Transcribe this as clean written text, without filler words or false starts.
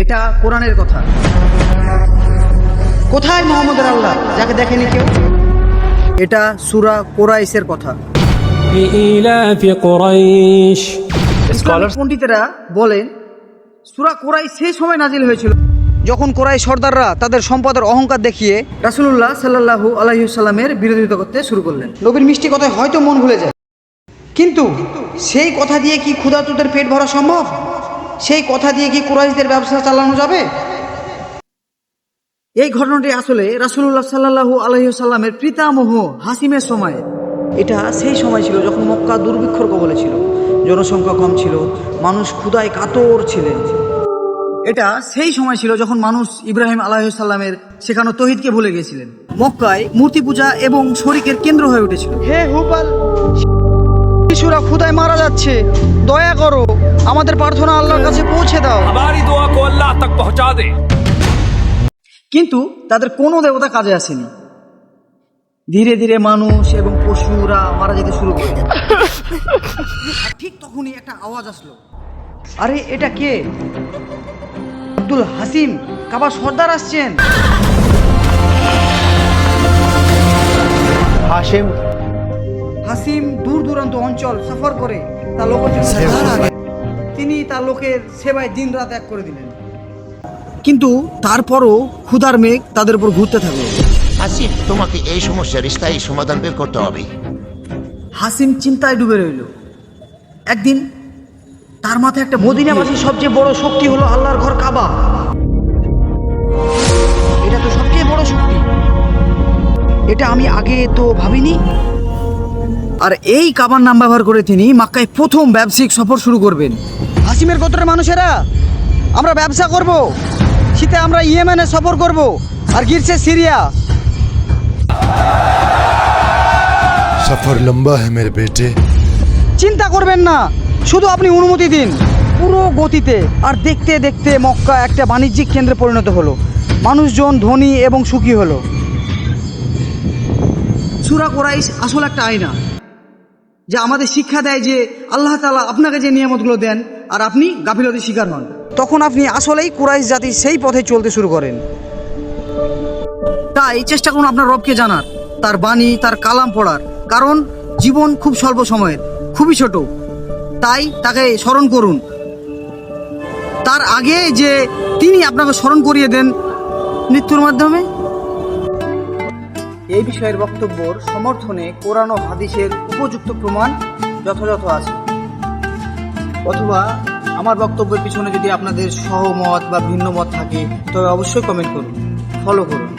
এটা কোরআনের কথা। কোথায় মোহাম্মদের আল্লাহ যাকে দেখেনি কেউ? এটা সূরা কুরাইশের কথা। لإيلاف قريش ইসলামিক পণ্ডিতেরা বলেন সূরা কুরাইশ সেই সময় নাজিল হয়েছিল যখন কুরাইশ সর্দাররা তাদের সম্পদের অহংকার দেখিয়ে রাসূলুল্লাহ সাল্লাল্লাহু আলাইহি ওয়াসাল্লামের বিরোধিতা করতে শুরু করলেন। নবীর মিষ্টি কথায় হয়তো মন ভুলে যায়, কিন্তু সেই কথা দিয়ে কি ক্ষুধার্তদের পেট ভরা সম্ভব? সেই কথা দিয়ে কি কুরাইশদের ব্যবসা চালানো যাবে? এই ঘটনাটি আসলে রাসূলুল্লাহ সাল্লাল্লাহু আলাইহি ওয়াসাল্লামের পিতামহ হাসিমের সময়। এটা সেই সময় ছিল যখন মক্কা দুর্ভিক্ষর কবলে ছিল, জনসংখ্যা কম ছিল, মানুষ ক্ষুধায় কাতর ছিলেন। এটা সেই সময় ছিল যখন মানুষ ইব্রাহিম আলাইহিস সালামের শেখানো তৌহিদকে ভুলে গিয়েছিলেন। মক্কায় মূর্তি পূজা এবং শরিকের কেন্দ্র হয়ে উঠেছিল। হে হুবাল, শিশুরা ক্ষুধায় মারা যাচ্ছে, দয়া করো, আমাদের প্রার্থনা আল্লাহর কাছে পৌঁছে দাও। हमारी दुआ को अल्लाह तक पहुंचा दे। কিন্তু তাদের কোনো দেবতা কাজে আসেনি। ধীরে ধীরে মানুষ এবং পশুরা মারা যেতে শুরু করে। ঠিক তখনই একটা আওয়াজ আসলো, আরে এটা কে? আব্দুল হাসিম কাবা সর্দার আসছেন। হাসিম দূর দূরান্ত অঞ্চল সফর করে তার লোকের জন্য তিনি তার লোকের সেবায় দিন রাত এক করে দিলেন। কিন্তু তারপরও ক্ষুধার মেঘ তাদের উপর ঘুরতে থাকলো। হাসিম, তোমাকে এই সমস্যার স্থায়ী সমাধান বের করতে হবে। হাসিম চিন্তায় ডুবে রইল। একদিন তার মাথায় একটা মদিনাবাসীর সবচেয়ে বড় শক্তি হলো আল্লাহর ঘর কাবা। এটা তো সবচেয়ে বড় শক্তি, এটা আমি আগে তো ভাবিনি। আর এই কাবার নাম ব্যবহার করে তিনি মক্কায় প্রথম ব্যবসায়িক সফর শুরু করবেন। হাসিমের গোত্রের মানুষেরা, আমরা ব্যবসা করব, শীতে আমরা ইয়েমেনে সফর করব, আর গ্রীষ্মে সিরিয়া। सफर लंबा है मेरे बेटे। চিন্তা করবেন না, শুধু আপনি অনুমতি দিন। পুরো গতিতে আর দেখতে দেখতে মক্কা একটা বাণিজ্যিক কেন্দ্রে পরিণত হলো। মানুষজন ধনী এবং সুখী হলো। সূরা কুরাইশ আসলে একটা আয়না, যা আমাদের শিক্ষা দেয় যে আল্লাহ তাআলা আপনাকে যে নিয়ামতগুলো দেন আর আপনি গাফিলতির শিকার হন, তখন আপনি আসলেই কুরাইশ জাতির সেই পথে চলতে শুরু করেন। তাই চেষ্টা করুন আপনার রবকে জানার, তার বাণী, তার কালাম পড়ার। কারণ জীবন খুব স্বল্প সময়ের, খুবই ছোট। তাই তাকে স্মরণ করুন, তার আগে যে তিনি আপনাকে স্মরণ করিয়ে দেন মৃত্যুর মাধ্যমে। এই বিষয়ের বক্তব্যর সমর্থনে কোরআন ও হাদিসের উপযুক্ত প্রমাণ যথাযথ আছে। অথবা আমার বক্তব্যের পিছনে যদি আপনাদের সহমত বা ভিন্ন মত থাকে তবে অবশ্যই কমেন্ট করুন, ফলো করুন।